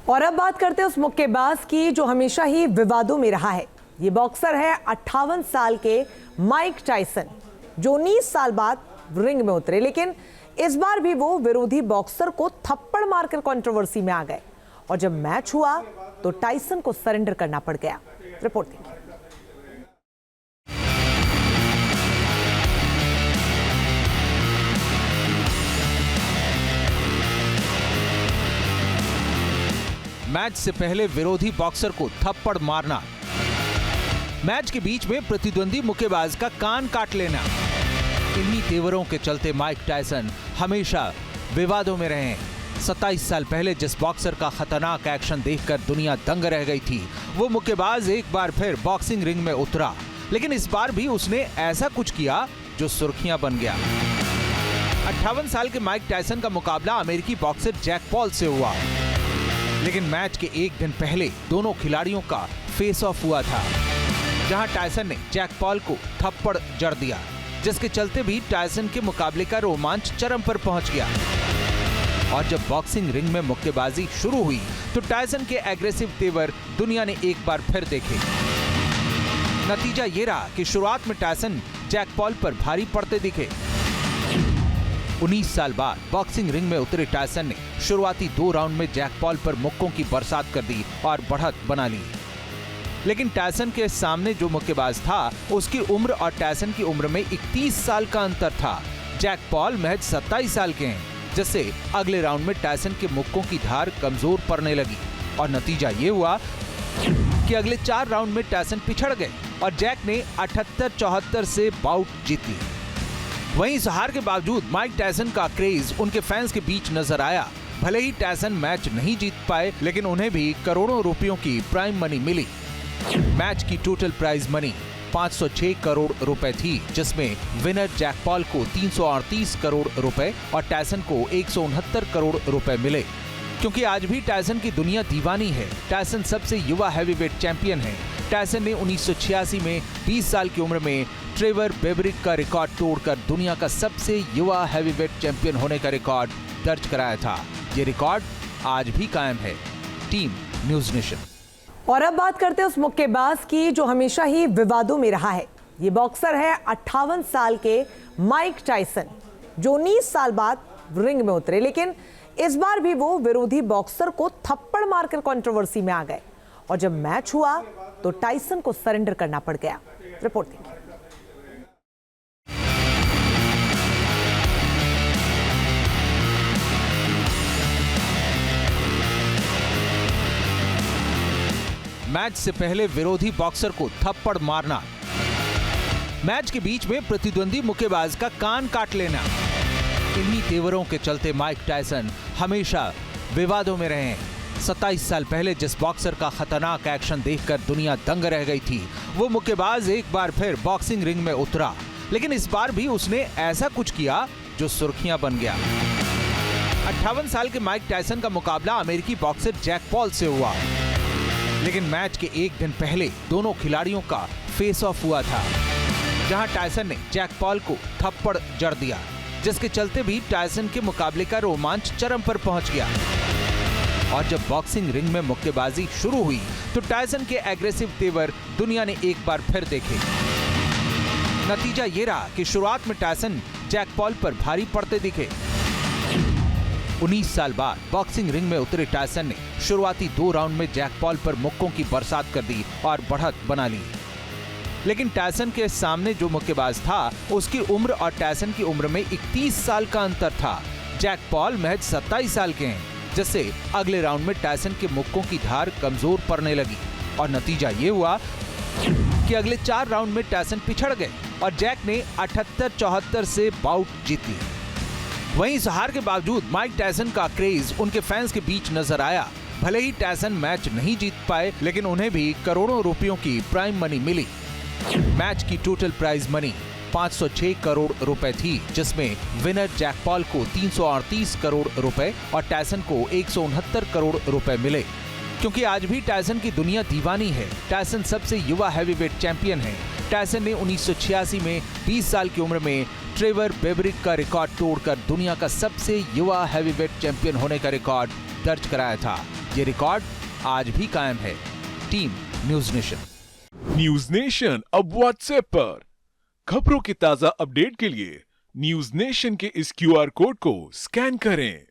और अब बात करते हैं उस मुक्केबाज की जो हमेशा ही विवादों में रहा है। ये बॉक्सर है 58 साल के माइक टायसन, जो 19 साल बाद रिंग में उतरे, लेकिन इस बार भी वो विरोधी बॉक्सर को थप्पड़ मारकर कंट्रोवर्सी में आ गए और जब मैच हुआ तो टायसन को सरेंडर करना पड़ गया। रिपोर्ट देखिए। मैच से पहले विरोधी बॉक्सर को थप्पड़ मारना, मैच के बीच में प्रतिद्वंदी मुक्केबाज का कान काट लेना, इन्हीं तेवरों के चलते माइक टायसन हमेशा विवादों में रहे हैं। 27 साल पहले जिस बॉक्सर का खतरनाक एक्शन देखकर दुनिया दंग रह गई थी, वो मुक्केबाज एक बार फिर बॉक्सिंग रिंग में उतरा, लेकिन इस बार भी उसने ऐसा कुछ किया जो सुर्खियां बन गया। 58 साल के माइक टायसन का मुकाबला अमेरिकी बॉक्सर जैक पॉल से हुआ, लेकिन मैच के एक दिन पहले दोनों खिलाड़ियों का फेस ऑफ हुआ था, जहां टायसन ने जैक पॉल को थप्पड़ जड़ दिया, जिसके चलते भी टायसन के मुकाबले का रोमांच चरम पर पहुंच गया। और जब बॉक्सिंग रिंग में मुक्केबाजी शुरू हुई तो टायसन के एग्रेसिव तेवर दुनिया ने एक बार फिर देखे। नतीजा ये रहा कि शुरुआत में टायसन जैक पॉल पर भारी पड़ते दिखे। 19 साल बाद बॉक्सिंग रिंग में उतरे टायसन ने शुरुआती 2 राउंड में जैक पॉल पर मुक्कों की बरसात कर दी और बढ़त बना ली। लेकिन टायसन के सामने जो मुक्केबाज था, उसकी उम्र और टायसन की उम्र में 31 साल का अंतर था। जैक पॉल महज 27 साल के हैं, जिससे अगले राउंड में टायसन के मुक्कों की धार कमजोर पड़ने लगी और नतीजा ये हुआ कि अगले 4 राउंड में टायसन पिछड़ गए और जैक ने 78-74 से बाउट जीत ली। वहीं इस हार के बावजूद माइक टायसन का क्रेज उनके फैंस के बीच नजर आया। भले ही टायसन मैच नहीं जीत पाए, लेकिन उन्हें भी करोड़ों रुपयों की प्राइम मनी मिली। मैच की टोटल प्राइज मनी 506 करोड़ रुपए थी, जिसमें विनर जैक पॉल को 338 करोड़ रुपए और टायसन को 169 करोड़ रुपए मिले। क्योंकि आज भी टायसन की दुनिया दीवानी है। टायसन सबसे युवा हैवीवेट चैंपियन है। टायसन ने 1986 में 20 साल की उम्र में ट्रेवर बेवरिक का रिकॉर्ड तोड़कर दुनिया का सबसे युवा हैवीवेट चैंपियन होने का रिकॉर्ड दर्ज कराया था। ये रिकॉर्ड आज भी कायम है। Team news nation. और अब बात करते हैं उस मुक्केबाज की जो हमेशा ही विवादों में रहा है। ये बॉक्सर है 58 साल के माइक टायसन, जो 19 साल बाद रिंग में उतरे, लेकिन इस बार भी वो विरोधी बॉक्सर को थप्पड़ मारकर कंट्रोवर्सी में आ गए और जब मैच हुआ तो टायसन को सरेंडर करना पड़ गया। रिपोर्ट देखिए। मैच से पहले विरोधी बॉक्सर को थप्पड़ मारना, मैच के बीच में प्रतिद्वंदी मुक्केबाज का कान काट लेना, इन्हीं तेवरों के चलते माइक टायसन हमेशा विवादों में रहे हैं। 27 साल पहले जिस बॉक्सर का खतरनाक एक्शन देखकर दुनिया दंग रह गई थी, वो मुक्केबाज एक बार फिर बॉक्सिंग रिंग में उतरा, लेकिन इस बार भी उसने ऐसा कुछ किया जो सुर्खियां बन गया। 58 साल के माइक टायसन का मुकाबला अमेरिकी बॉक्सर जैक पॉल से हुआ, लेकिन मैच के एक दिन पहले दोनों खिलाड़ियों का फेस ऑफ हुआ था, जहां टायसन ने जैक पॉल को थप्पड़ जड़ दिया, जिसके चलते भी टायसन के मुकाबले का रोमांच चरम पर पहुंच गया। और जब बॉक्सिंग रिंग में मुक्केबाजी शुरू हुई तो टायसन के एग्रेसिव तेवर दुनिया ने एक बार फिर देखे। नतीजा ये रहा कि शुरुआत में टायसन जैक पॉल पर भारी पड़ते दिखे। 19 साल बाद बॉक्सिंग रिंग में उतरे टायसन ने शुरुआती 2 राउंड में जैक पॉल पर मुक्कों की बरसात कर दी और बढ़त बना ली। लेकिन टायसन के सामने जो मुक्केबाज था, उसकी उम्र और टायसन की उम्र में 31 साल का अंतर था। जैक पॉल महज 27 साल के हैं, जिससे अगले राउंड में टायसन के मुक्कों की धार कमजोर पड़ने लगी और नतीजा ये हुआ कि अगले 4 राउंड में टायसन पिछड़ गए और जैक ने 78-74 से बाउट जीत ली। वहीं इस हार के बावजूद माइक टायसन का क्रेज उनके फैंस के बीच नजर आया। भले ही टायसन मैच नहीं जीत पाए, लेकिन उन्हें भी करोड़ों रुपयों की प्राइम मनी मिली। मैच की टोटल प्राइज मनी 506 करोड़ रुपए थी, जिसमें विनर जैक पॉल को 338 करोड़ रुपए और टायसन को 169 करोड़ रुपए मिले। क्योंकि आज भी टायसन की दुनिया दीवानी है। टायसन सबसे युवा हैवीवेट चैंपियन है। टायसन ने 1986 में 20 साल की उम्र में ट्रेवर बेवरिक का रिकॉर्ड तोड़कर दुनिया का सबसे युवा हैवीवेट चैंपियन होने का रिकॉर्ड दर्ज कराया था। ये रिकॉर्ड आज भी कायम है। Team news nation. News nation अब व्हाट्सएप पर खबरों की ताजा अपडेट के लिए न्यूज नेशन के इस QR कोड को स्कैन करें।